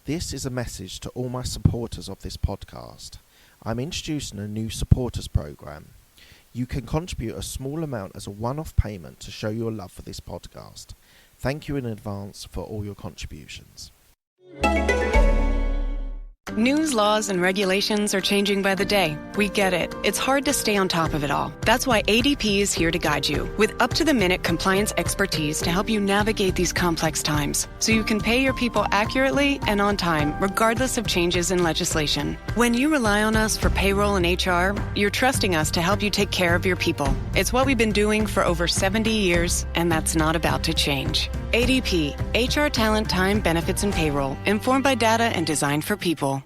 This is a message to all my supporters of this podcast. I'm introducing a new supporters program. You can contribute a small amount as a one-off payment to show your love for this podcast. Thank you in advance for all your contributions. News, laws, and regulations are changing by the day. We get it. It's hard to stay on top of it all. That's why ADP is here to guide you with up-to-the-minute compliance expertise to help you navigate these complex times so you can pay your people accurately and on time, regardless of changes in legislation. When you rely on us for payroll and HR, you're trusting us to help you take care of your people. It's what we've been doing for over 70 years, and that's not about to change. ADP, HR talent, time, benefits, and payroll, informed by data and designed for people.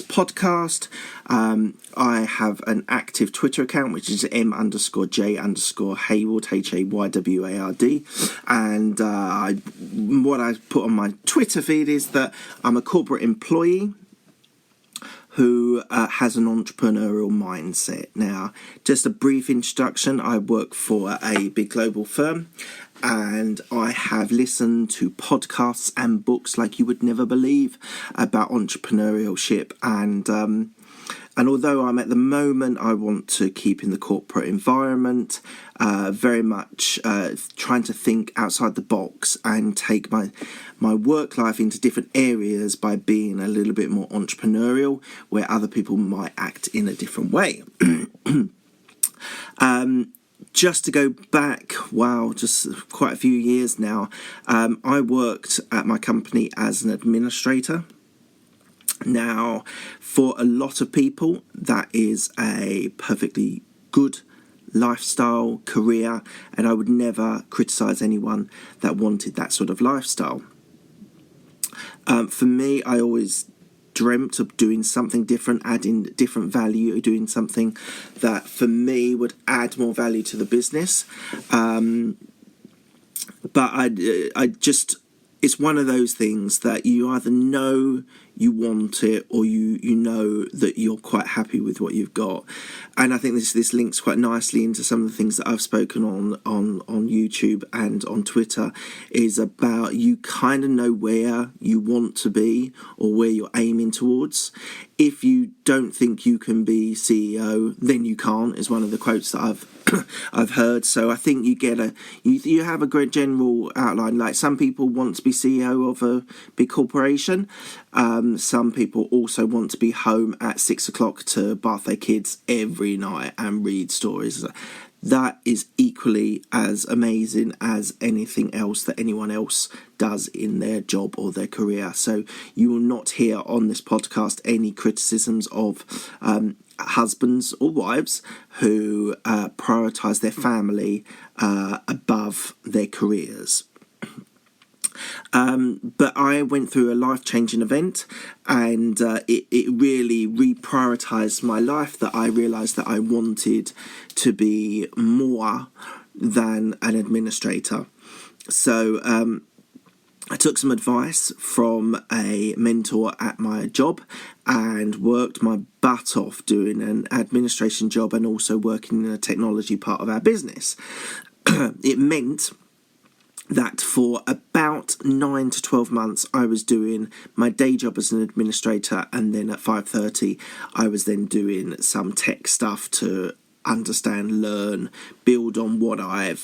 Podcast. I have an active Twitter account, which is m_j_hayward, HAYWARD. And what I put on my Twitter feed is that I'm a corporate employee who has an entrepreneurial mindset. Now, just a brief introduction. I work for a big global firm, and I have listened to podcasts and books like you would never believe about entrepreneurship. And although I'm at the moment, I want to keep in the corporate environment, very much trying to think outside the box and take my work life into different areas by being a little bit more entrepreneurial, where other people might act in a different way. Just to go back, just quite a few years now, I worked at my company as an administrator. Now, for a lot of people, that is a perfectly good lifestyle, career, and I would never criticise anyone that wanted that sort of lifestyle. For me, I always dreamt of doing something different, adding different value, doing something that for me would add more value to the business. But I just, it's one of those things that you either know you want it or you know that you're quite happy with what you've got. And I think this links quite nicely into some of the things that I've spoken on YouTube and on Twitter, is about you kind of know where you want to be or where you're aiming towards. If you don't think you can be CEO, then you can't, is one of the quotes that I've heard. So I think you have a great general outline. Like, some people want to be CEO of a big corporation. Some people also want to be home at 6 o'clock to bath their kids every night and read stories. That is equally as amazing as anything else that anyone else does in their job or their career. So you will not hear on this podcast any criticisms of husbands or wives who prioritise their family above their careers. But I went through a life-changing event, and it really reprioritised my life, that I realised that I wanted to be more than an administrator. So I took some advice from a mentor at my job and worked my butt off doing an administration job and also working in the technology part of our business. It meant that for about 9 to 12 months I was doing my day job as an administrator, and then at 5:30 I was then doing some tech stuff to understand, learn, build on what I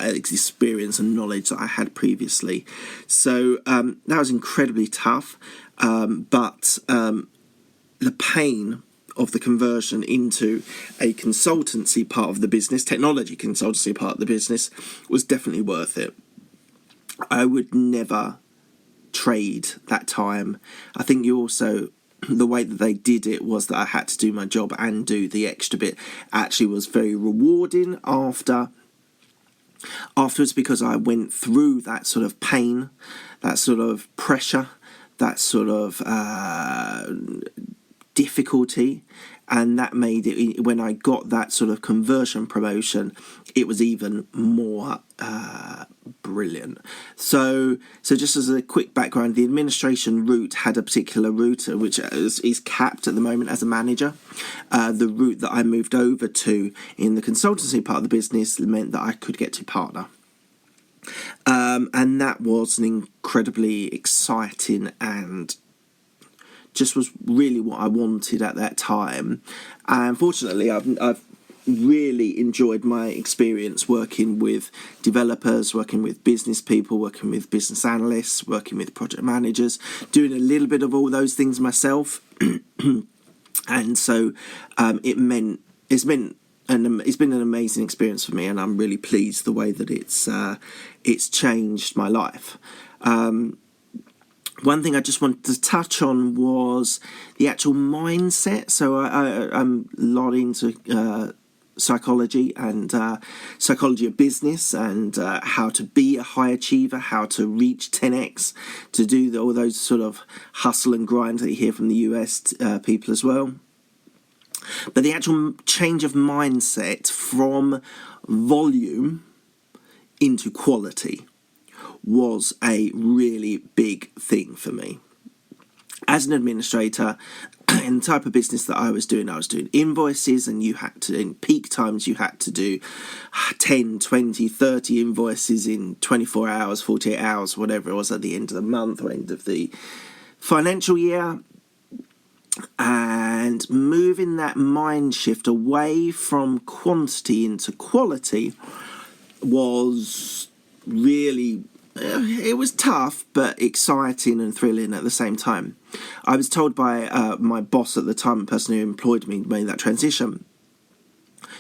experienced and knowledge that I had previously. So that was incredibly tough, but the pain of the conversion into a consultancy part of the business, technology consultancy part of the business, was definitely worth it. I would never trade that time. I think the way that they did it was that I had to do my job and do the extra bit. Actually was very rewarding afterwards, because I went through that sort of pain, that sort of pressure, that sort of difficulty, and that made it, when I got that sort of conversion promotion, it was even more brilliant. So just as a quick background, the administration route had a particular route which is capped at the moment as a manager. The route that I moved over to in the consultancy part of the business meant that I could get to partner. And that was an incredibly exciting and just was really what I wanted at that time. And fortunately, I've really enjoyed my experience working with developers, working with business people, working with business analysts, working with project managers, doing a little bit of all those things myself. And so it's been an amazing experience for me, and I'm really pleased the way that it's changed my life. One thing I just wanted to touch on was the actual mindset. So I'm a lot into psychology and psychology of business, and how to be a high achiever, how to reach 10x, to do all those sort of hustle and grind that you hear from the US people as well. But the actual change of mindset from volume into quality was a really big thing for me. As an administrator, in the type of business that I was doing invoices, and you had to, in peak times, you had to do 10, 20, 30 invoices in 24 hours, 48 hours, whatever it was at the end of the month or end of the financial year. And moving that mind shift away from quantity into quality was really, it was tough but exciting and thrilling at the same time. I was told by my boss at the time, the person who employed me, made that transition,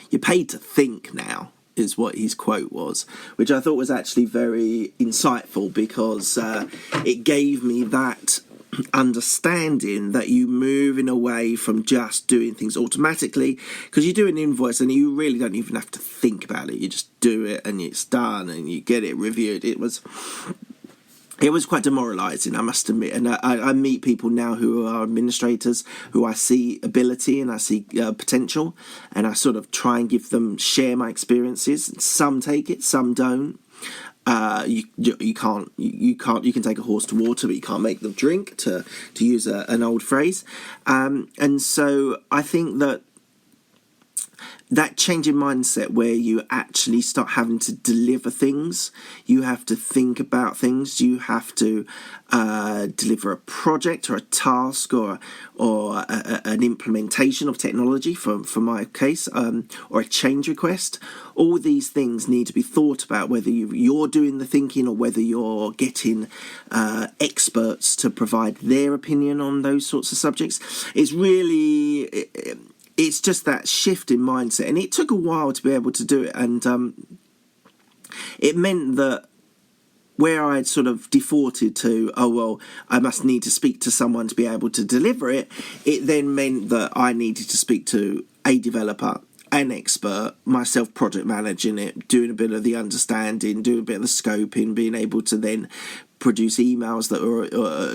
"You're paid to think now," is what his quote was, which I thought was actually very insightful, because it gave me that understanding that you moving away from just doing things automatically, because you do an invoice and you really don't even have to think about it. You just do it and it's done and you get it reviewed. It was quite demoralising, I must admit. And I meet people now who are administrators who I see ability and I see potential, and I sort of try and share my experiences. Some take it, some don't. You can take a horse to water, but you can't make them drink, to use an old phrase. And so I think that change in mindset, where you actually start having to deliver things, you have to think about things, you have to deliver a project or a task or an implementation of technology, for my case, or a change request. All these things need to be thought about, whether you're doing the thinking or whether you're getting experts to provide their opinion on those sorts of subjects. It's just that shift in mindset, and it took a while to be able to do it. And it meant that where I had sort of defaulted to, I must need to speak to someone to be able to deliver it, it then meant that I needed to speak to a developer, an expert, myself project managing it, doing a bit of the understanding, doing a bit of the scoping, being able to then produce emails that were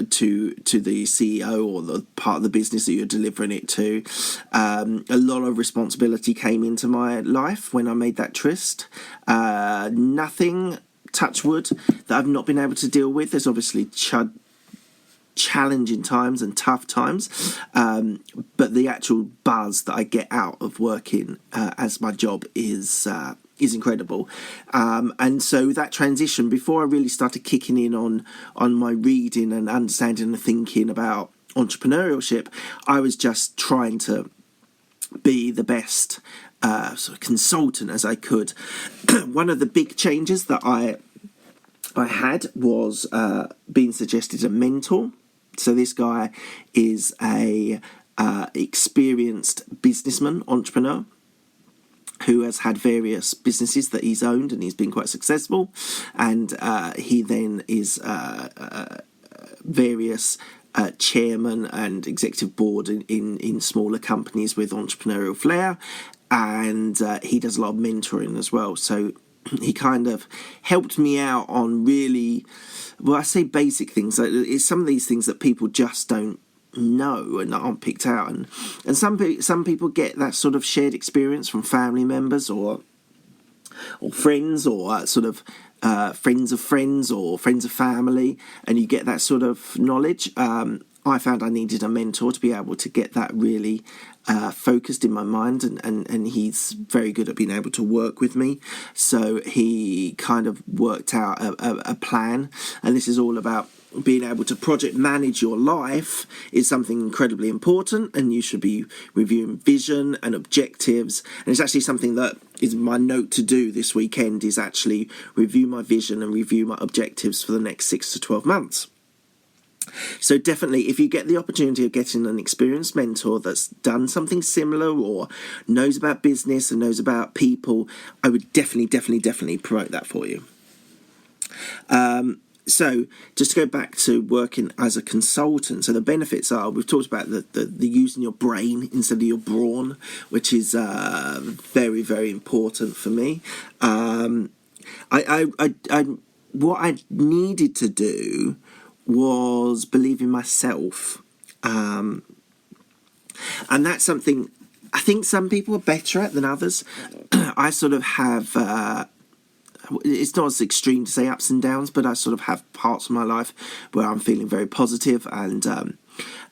to the CEO or the part of the business that you're delivering it to. A lot of responsibility came into my life when I made that tryst. Nothing, touch wood, that I've not been able to deal with. There's obviously challenging times and tough times, but the actual buzz that I get out of working as my job is incredible. And so that transition, before I really started kicking in on my reading and understanding and thinking about entrepreneurship, I was just trying to be the best sort of consultant as I could. One of the big changes that I had was being suggested a mentor. So this guy is a experienced businessman, entrepreneur, who has had various businesses that he's owned, and he's been quite successful. And he then is various chairman and executive board in smaller companies with entrepreneurial flair, and he does a lot of mentoring as well. So he kind of helped me out on really, well, I say basic things. It's some of these things that people just don't know and aren't picked out, and some people get that sort of shared experience from family members or friends, or sort of friends of friends or friends of family, and you get that sort of knowledge. I found I needed a mentor to be able to get that really focused in my mind, and he's very good at being able to work with me. So he kind of worked out a plan, and this is all about being able to project manage your life is something incredibly important, and you should be reviewing vision and objectives. And it's actually something that is my note to do this weekend, is actually review my vision and review my objectives for the next 6 to 12 months. So definitely, if you get the opportunity of getting an experienced mentor that's done something similar or knows about business and knows about people, I would definitely promote that for you. So just to go back to working as a consultant, so the benefits are, we've talked about the using your brain instead of your brawn, which is very, very important for me. What I needed to do was believe in myself. And that's something I think some people are better at than others. I sort of have... it's not as extreme to say ups and downs, but I sort of have parts of my life where I'm feeling very positive and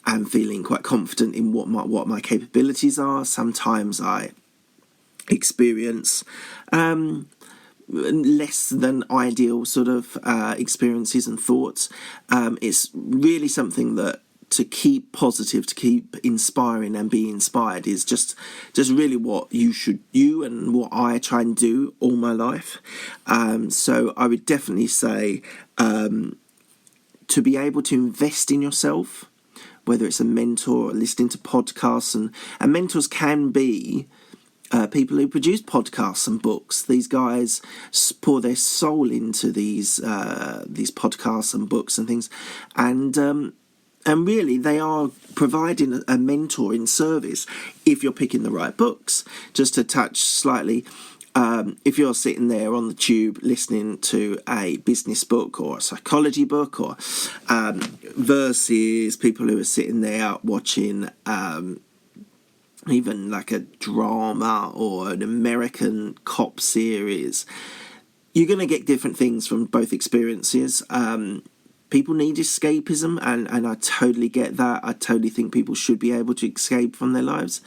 I'm feeling quite confident in what my capabilities are. Sometimes I experience less than ideal sort of experiences and thoughts. It's really something that to keep positive, to keep inspiring and be inspired is just really what you and what I try and do all my life. So I would definitely say to be able to invest in yourself, whether it's a mentor or listening to podcasts, and mentors can be people who produce podcasts and books. These guys pour their soul into these podcasts and books and things, and really, they are providing a mentoring service if you're picking the right books. Just to touch slightly, if you're sitting there on the tube listening to a business book or a psychology book, or versus people who are sitting there watching even like a drama or an American cop series, you're going to get different things from both experiences. People need escapism, and I totally get that. I totally think people should be able to escape from their lives.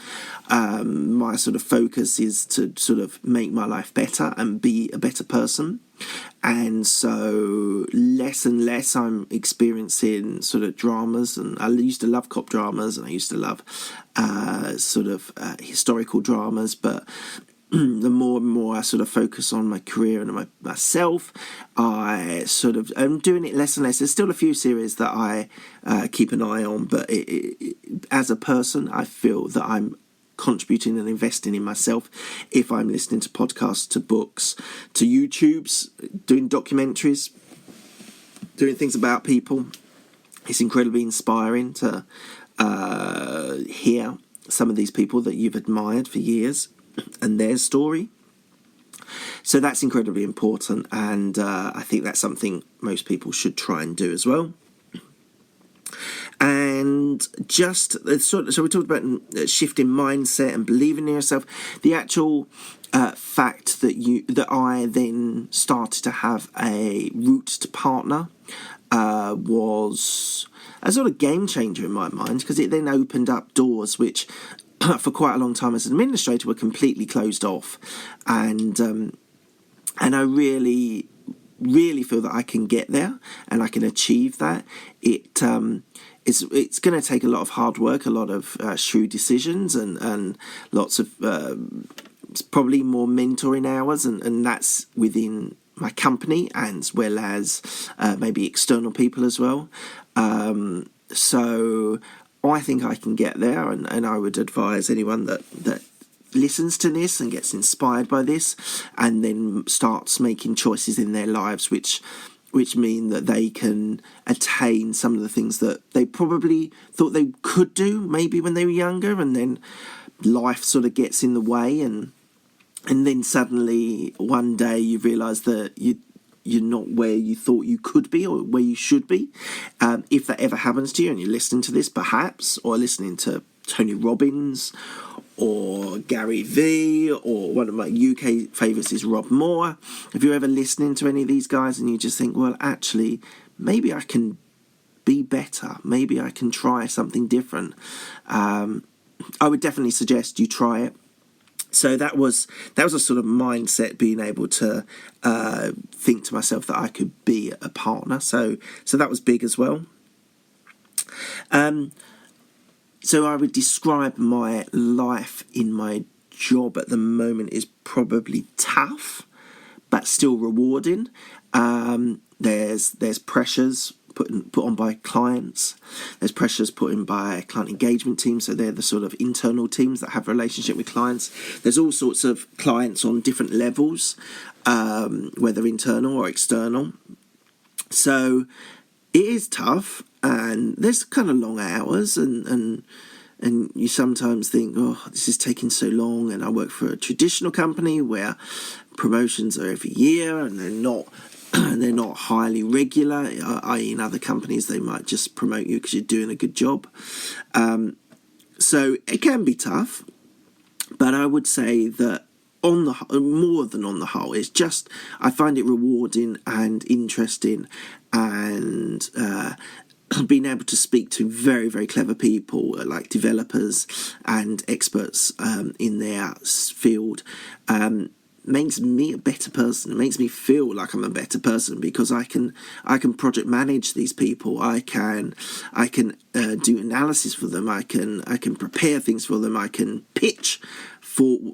My sort of focus is to sort of make my life better and be a better person. And so less and less I'm experiencing sort of dramas, and I used to love cop dramas, and I used to love historical dramas, but the more and more I sort of focus on my career and myself, I sort of am doing it less and less. There's still a few series that I keep an eye on, but as a person, I feel that I'm contributing and investing in myself if I'm listening to podcasts, to books, to YouTubes, doing documentaries, doing things about people. It's incredibly inspiring to hear some of these people that you've admired for years and their story. So that's incredibly important, and I think that's something most people should try and do as well. And so we talked about shifting mindset and believing in yourself. The actual fact that I then started to have a route to partner was a sort of game changer in my mind, because it then opened up doors which for quite a long time as an administrator were completely closed off, and I really feel that I can get there and I can achieve that. It's going to take a lot of hard work, a lot of shrewd decisions, and lots of probably more mentoring hours, and that's within my company as well as maybe external people as well. So I think I can get there, and I would advise anyone that listens to this and gets inspired by this and then starts making choices in their lives which mean that they can attain some of the things that they probably thought they could do maybe when they were younger, and then life sort of gets in the way, and then suddenly one day you realise that you're not where you thought you could be or where you should be. If that ever happens to you and you're listening to this perhaps, or listening to Tony Robbins or Gary Vee, or one of my UK favourites is Rob Moore. If you're ever listening to any of these guys and you just think, well, actually, maybe I can be better. Maybe I can try something different. I would definitely suggest you try it. So that was a sort of mindset, being able to think to myself that I could be a partner. So that was big as well. So I would describe my life in my job at the moment is probably tough, but still rewarding. There's pressures put on by clients. There's pressures put in by client engagement teams, so they're the sort of internal teams that have a relationship with clients. There's all sorts of clients on different levels, whether internal or external. So it is tough, and there's kind of long hours, and you sometimes think, oh, this is taking so long. And I work for a traditional company where promotions are every year, and they're not highly regular, i.e. in other companies they might just promote you because you're doing a good job. So it can be tough, but I would say that more than on the whole, it's just, I find it rewarding and interesting, and being able to speak to very, very clever people like developers and experts in their field makes me a better person. It makes me feel like I'm a better person, because I can project manage these people. I can do analysis for them. I can prepare things for them. I can pitch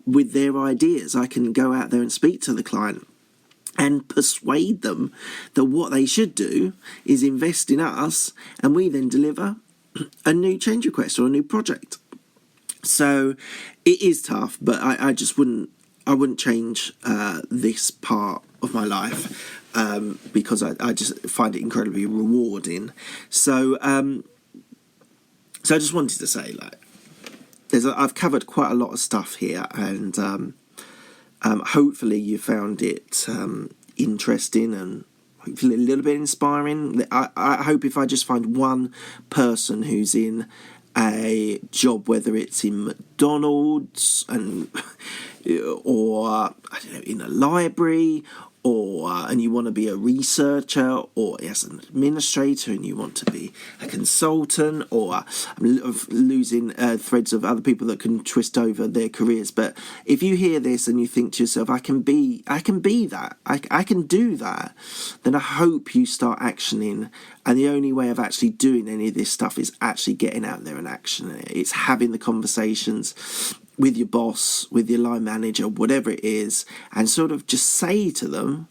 with their ideas. I can go out there and speak to the client and persuade them that what they should do is invest in us, and we then deliver a new change request or a new project. So it is tough, but I just wouldn't change this part of my life because I just find it incredibly rewarding. So I just wanted to say, like, I've covered quite a lot of stuff here, and hopefully you found it interesting and hopefully a little bit inspiring. I hope if I just find one person who's in a job, whether it's in McDonald's or I don't know, in a library, and you want to be a researcher, or as an administrator and you want to be a consultant, or I'm losing threads of other people that can twist over their careers. But if you hear this and you think to yourself, I can be that, I can do that, then I hope you start actioning. And the only way of actually doing any of this stuff is actually getting out there and actioning it. It's having the conversations with your boss, with your line manager, whatever it is, and sort of just say to them,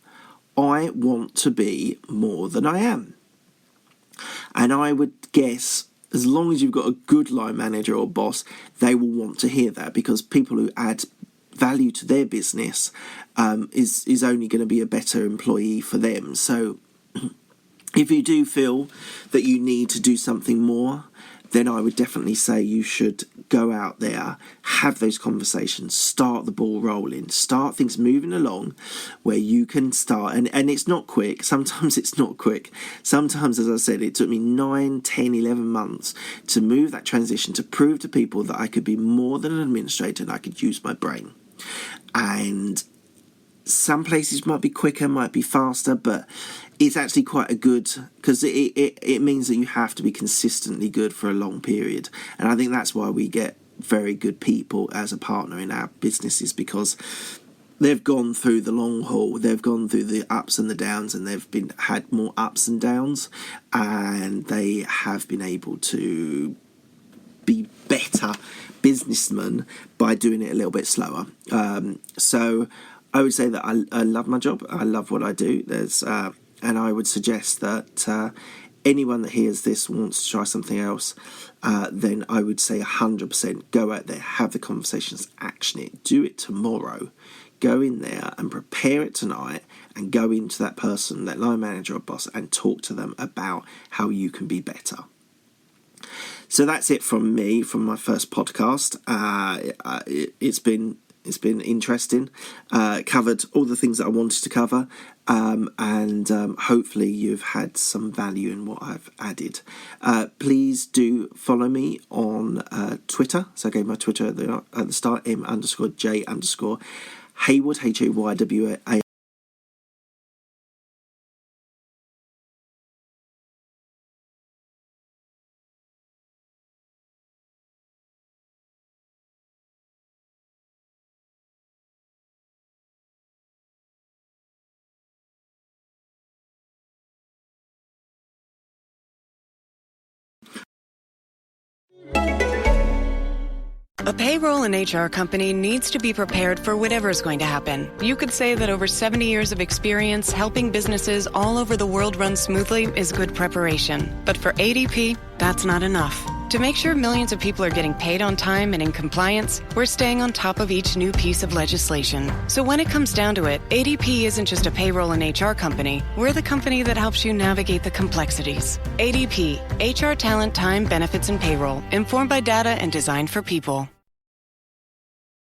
I want to be more than I am. And I would guess, as long as you've got a good line manager or boss, they will want to hear that, because people who add value to their business is only going to be a better employee for them. So if you do feel that you need to do something more, then I would definitely say you should go out there, have those conversations, start the ball rolling, start things moving along where you can start. And it's not quick. Sometimes it's not quick. Sometimes, as I said, it took me 9, 10, 11 months to move that transition, to prove to people that I could be more than an administrator and I could use my brain. And some places might be quicker, might be faster, but it's actually quite a good, because it means that you have to be consistently good for a long period. And I think that's why we get very good people as a partner in our businesses, because they've gone through the long haul, they've gone through the ups and the downs, and they've had more ups and downs, and they have been able to be better businessmen by doing it a little bit slower. So I would say that I love my job. I love what I do. And I would suggest that anyone that hears this wants to try something else, then I would say 100% go out there, have the conversations, action it, do it tomorrow. Go in there and prepare it tonight, and go into that person, that line manager or boss, and talk to them about how you can be better. So that's it from me, from my first podcast. It's been interesting. Covered all the things that I wanted to cover, and hopefully you've had some value in what I've added. Please do follow me on Twitter. So I gave my Twitter at the start, M_J_ Haywood, HAYWA. A payroll and HR company needs to be prepared for whatever's going to happen. You could say that over 70 years of experience helping businesses all over the world run smoothly is good preparation. But for ADP, that's not enough. To make sure millions of people are getting paid on time and in compliance, we're staying on top of each new piece of legislation. So when it comes down to it, ADP isn't just a payroll and HR company. We're the company that helps you navigate the complexities. ADP, HR talent, time, benefits, and payroll, informed by data and designed for people.